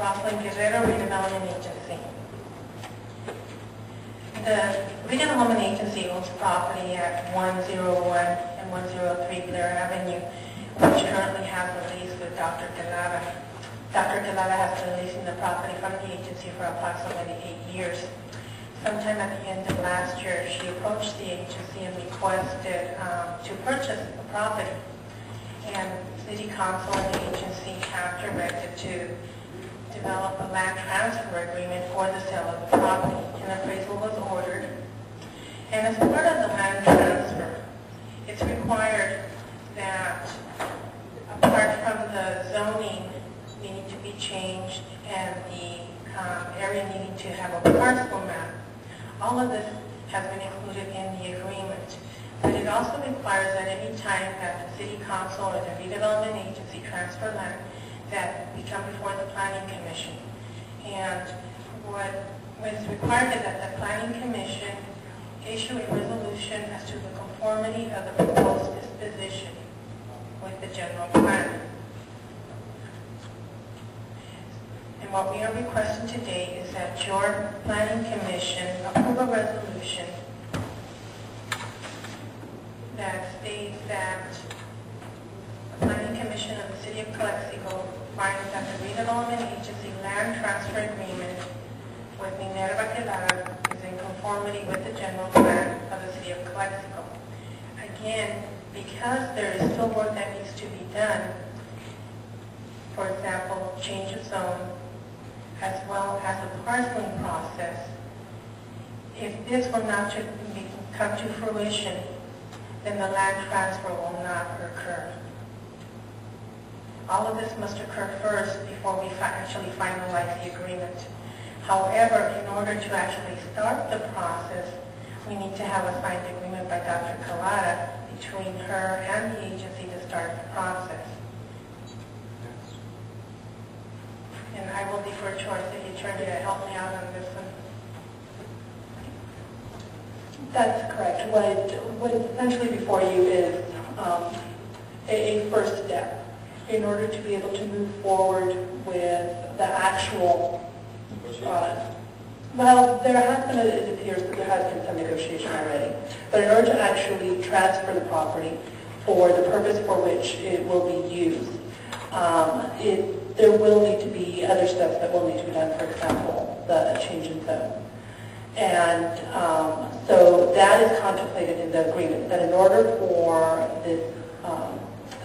Roslyn Guerrero Redevelopment Agency. The redevelopment agency owns property at 101 and 103 Blair Avenue, which currently has a lease with Dr. Calada. Dr. Calada has been leasing the property from the agency for approximately 8 years. Sometime at the end of last year, she approached the agency and requested to purchase the property. And City Council and the agency have directed to develop a land transfer agreement for the sale of the property. An appraisal was ordered. And as part of the land transfer, it's required that apart from the zoning needing to be changed and the area needing to have a parcel map, all of this has been included in the agreement. But it also requires that any time that the City Council or the redevelopment agency transfer land, that we come before the Planning Commission. And what was required is that the Planning Commission issue a resolution as to the conformity of the proposed disposition with the general plan. And what we are requesting today is that your Planning Commission approve a resolution that states that the Planning Commission of the City of Calexico finds that the redevelopment agency land transfer agreement with Minerva Quedada is in conformity with the general plan of the City of Calexico. Again, because there is still work that needs to be done, for example, change of zone, as well as the parceling process, if this were not to come to fruition, then the land transfer will not occur. All of this must occur first before we actually finalize the agreement. However, in order to actually start the process, we need to have a signed agreement by Dr. Calada between her and the agency to start the process. And I will defer to our city attorney to help me out on this one. That's correct. What is essentially before you is a first step in order to be able to move forward with the actual well, there has been, it appears that there has been some negotiation already, but in order to actually transfer the property for the purpose for which it will be used, there will need to be other steps that will need to be done, for example, the change in zone. And so that is contemplated in the agreement, that in order for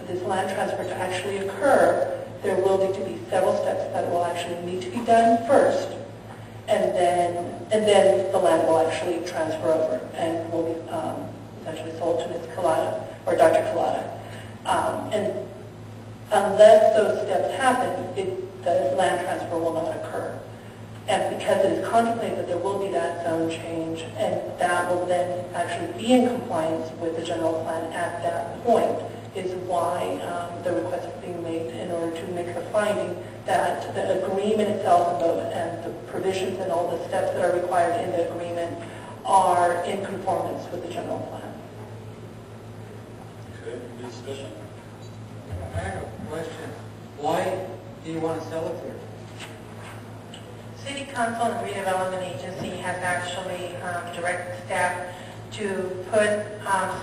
this land transfer to actually occur, there will need to be several steps that will actually need to be done first, and then the land will actually transfer over and will be essentially sold to Ms. Calada or Dr. Calada. And unless those steps happen, the land transfer will not occur. And because it is contemplated that there will be that zone change, and that will then actually be in compliance with the general plan at that point, is why the request is being made in order to make the finding that the agreement itself and the provisions and all the steps that are required in the agreement are in conformance with the general plan. Okay, discussion? I have a question. Why do you want to sell it to her? City Council and Redevelopment Agency has actually directed staff to put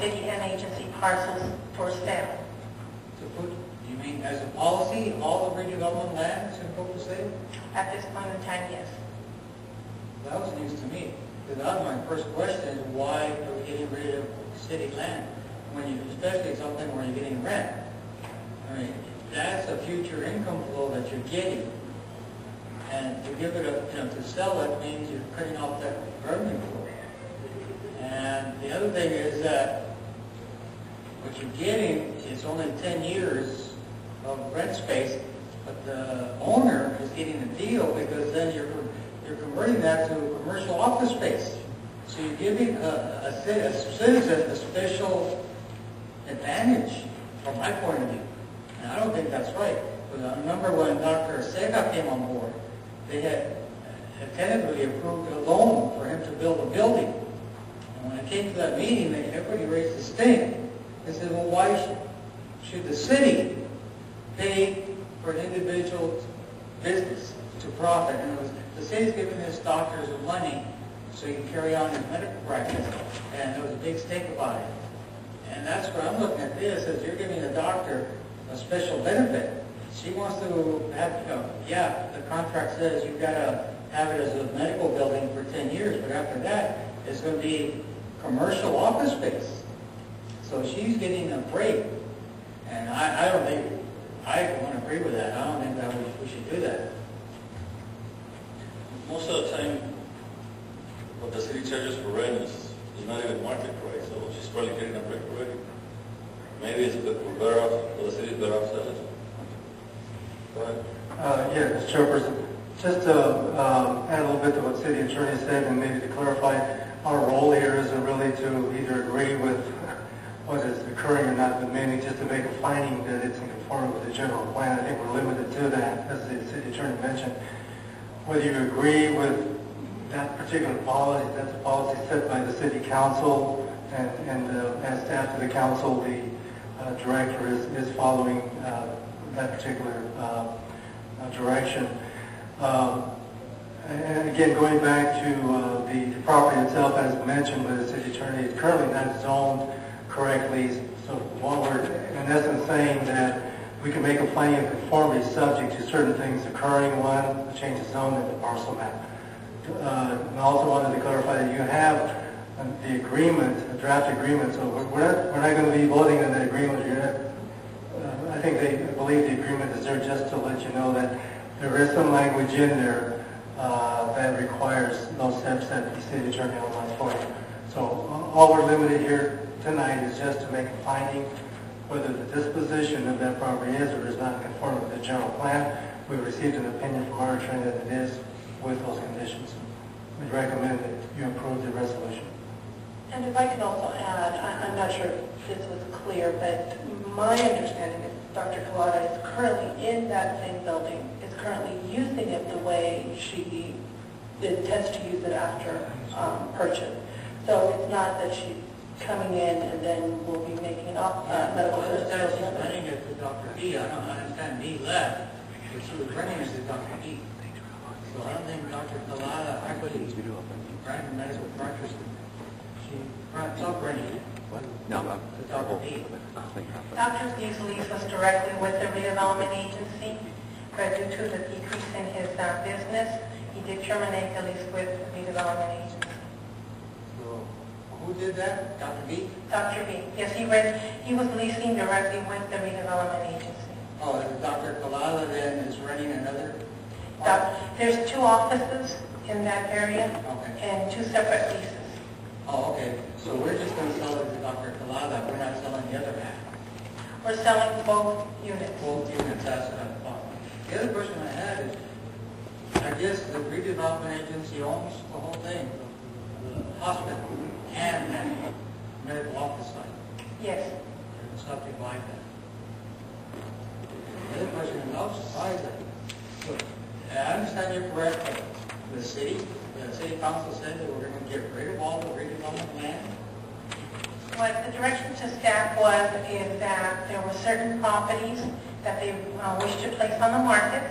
city and agency parcels for sale. To put, you mean as a policy, all the redevelopment land is supposed to sale? At this point in time, yes. That was news to me. Because my first question is why are we getting rid of city land when you, especially something where you're getting rent? I mean, that's a future income flow that you're getting. And to give it a, to sell it means you're cutting off that revenue flow. And the other thing is that what you're getting is only 10 years of rent space, but the owner is getting a deal because then you're converting that to a commercial office space. So you're giving a citizen a special advantage from my point of view. And I don't think that's right. But I remember when Dr. Sega came on board, they had tentatively approved a loan for him to build a building. And when I came to that meeting, everybody raised this thing. They said, well, why should the city pay for an individual business to profit. And it was, the city's giving his doctors money so he can carry on his medical practice. And there was a big stake about it. And that's where I'm looking at this, is you're giving the doctor a special benefit. She wants to have, yeah, the contract says you've got to have it as a medical building for 10 years, but after that, it's going to be commercial office space. So she's getting a break. And I don't think, I want to agree with that. I don't think that we should do that. Most of the time, what the city charges for rent is not even market price, so she's probably getting a break already. Maybe it's we're better off, the city's better off selling it. Go ahead. Yeah, Mr. Chairperson, just to add a little bit to what City Attorney said, and maybe to clarify, our role here isn't really to either agree with what is occurring or not, but mainly just to make a finding that it's in conformity with the general plan. I think we're limited to that, as the City Attorney mentioned. Whether you agree with that particular policy, that's a policy set by the City Council, and as staff to the Council, the Director is following that particular direction. And again, going back to the property itself, as mentioned by the City Attorney, it's currently not zoned correctly. So what we're in essence saying that we can make a finding of conformity subject to certain things occurring. One, a change of zone in the parcel map. And I also wanted to clarify that you have the agreement, a draft agreement. So we're not going to be voting on the agreement. I think they believe the agreement is there just to let you know that there is some language in there that requires those steps that the City Attorney outlines for you. So all we're limited here tonight is just to make a finding whether the disposition of that property is or is not conform with the general plan. We received an opinion from our attorney that it is with those conditions. We recommend that you approve the resolution. And if I can also add, I'm not sure if this was clear, but my understanding is Dr. Collada is currently in that same building, is currently using it the way she intends to use it after purchase. So it's not that she's coming in and then we'll be making an medical I understand she's running it to Dr. D. I don't understand D left, but she was running it to Dr. D. So I don't think Dr. Collada actually ran the medical practice. She ran operating it to Dr. D. Dr. D's lease was directly with the redevelopment agency, but due to the decrease in his business, he did terminate the lease with the redevelopment agency. So who did that? Dr. D? Dr. B, yes, he was leasing directly with the redevelopment agency. Oh, and Dr. Collada then is running another? There's 2 offices in that area Okay. and 2 separate leases. Oh, okay. So we're just going to sell it to Dr. Collada. We're not selling the other half. We're selling both units. Both units, that's what I thought. The other question I had is, I guess the redevelopment agency owns the whole thing, the hospital and the medical office site. Yes. There's something like that. The other question is, I was surprised that, look, I understand you're correct, but the city council said that we're going to get rid of all the redevelopment land. What the direction to staff was is that there were certain properties that they wished to place on the market.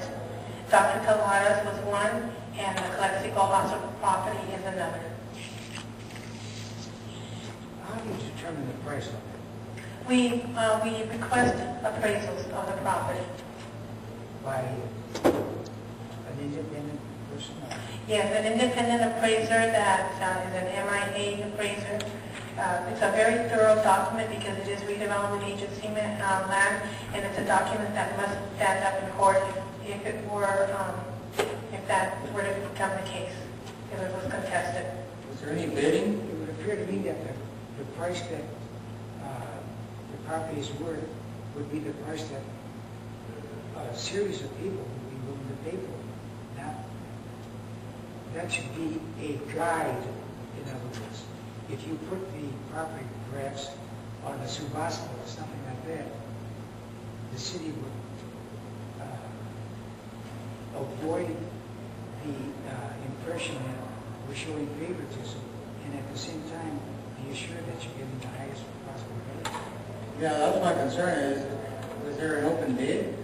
Dr. Collada's was one, and the Calexico hospital property is another. How do you determine the price of it? We request appraisals of the property. By an independent person? Yes, an independent appraiser that is an MIA appraiser. It's a very thorough document because it is redevelopment agency land, and it's a document that must stand up in court if that were to become the case, if it was contested. Was there any bidding? It would appear to me that the price that the property is worth would be the price that a series of people would be willing to pay for it. Now, that should be a guide, in other words. If you put the property perhaps on the subasta or something like that, the city would avoid the impression that we're showing favoritism, and at the same time be assured that you're getting the highest possible rate. Yeah, that was my concern is, was there an open bid?